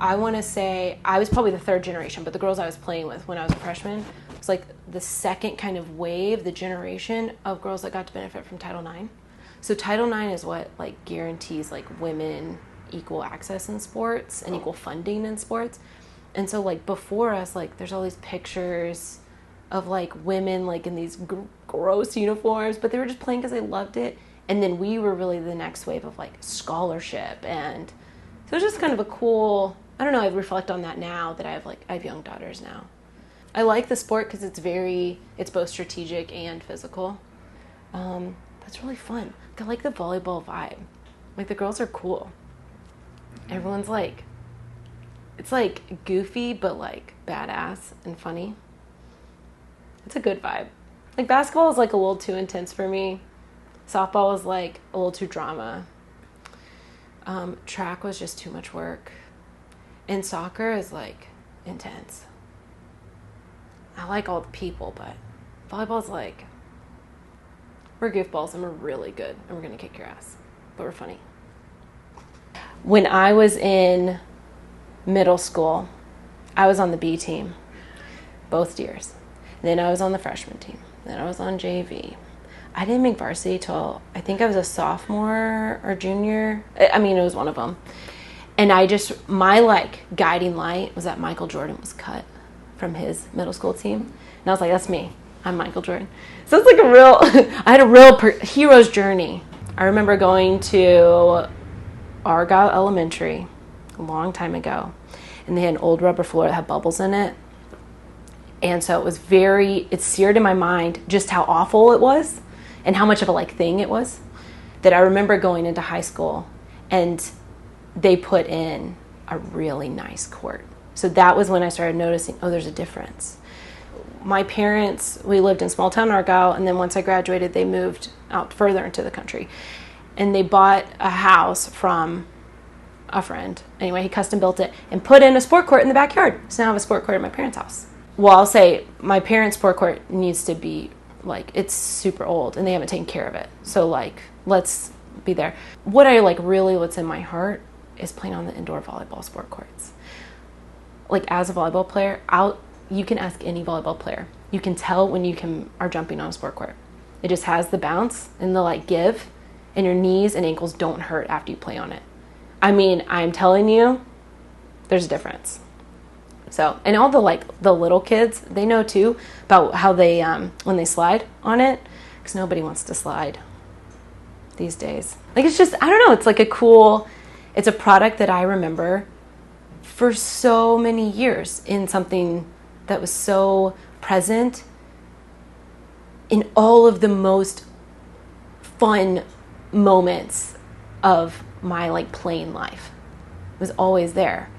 I want to say I was probably the third generation, but the girls I was playing with when I was a freshman was like the second kind of wave, the generation of girls that got to benefit from Title IX. So Title IX is what like guarantees like women equal access in sports and equal funding in sports. And so like before us, like there's all these pictures of like women like in these gross uniforms, but they were just playing because they loved it. And then we were really the next wave of like scholarship, and so it's just kind of a cool, I don't know, I reflect on that now that I have young daughters now. I like the sport because it's both strategic and physical. That's really fun. I like the volleyball vibe. Like the girls are cool. Everyone's like, it's like goofy but like badass and funny. It's a good vibe. Like basketball is like a little too intense for me. Softball was like a little too drama. Track was just too much work. And soccer is like intense. I like all the people, but volleyball is like, we're goofballs and we're really good and we're going to kick your ass, but we're funny. When I was in middle school, I was on the B team both years. Then I was on the freshman team. Then I was on JV. I didn't make varsity till I think I was a sophomore or junior. I mean, it was one of them. And my like guiding light was that Michael Jordan was cut from his middle school team. And I was like, that's me. I'm Michael Jordan. So it's like I had a real hero's journey. I remember going to Argyle Elementary a long time ago. And they had an old rubber floor that had bubbles in it. And so it's seared in my mind just how awful it was and how much of a like thing it was, that I remember going into high school and they put in a really nice court. So that was when I started noticing, oh, there's a difference. My parents, we lived in small town Argyle, and then once I graduated, they moved out further into the country. And they bought a house from a friend. Anyway, he custom built it and put in a sport court in the backyard. So now I have a sport court at my parents' house. Well, I'll say my parents' sport court needs to be like, it's super old and they haven't taken care of it. So like, let's be there. What I like really, what's in my heart is playing on the indoor volleyball sport courts. Like as a volleyball player, you can ask any volleyball player. You can tell when you are jumping on a sport court. It just has the bounce and the like give, and your knees and ankles don't hurt after you play on it. I mean, I'm telling you, there's a difference. So, and all the little kids, they know too about how they, when they slide on it, because nobody wants to slide these days. Like, it's just, I don't know, it's like it's a product that I remember for so many years in something that was so present in all of the most fun moments of my like playing life. It was always there.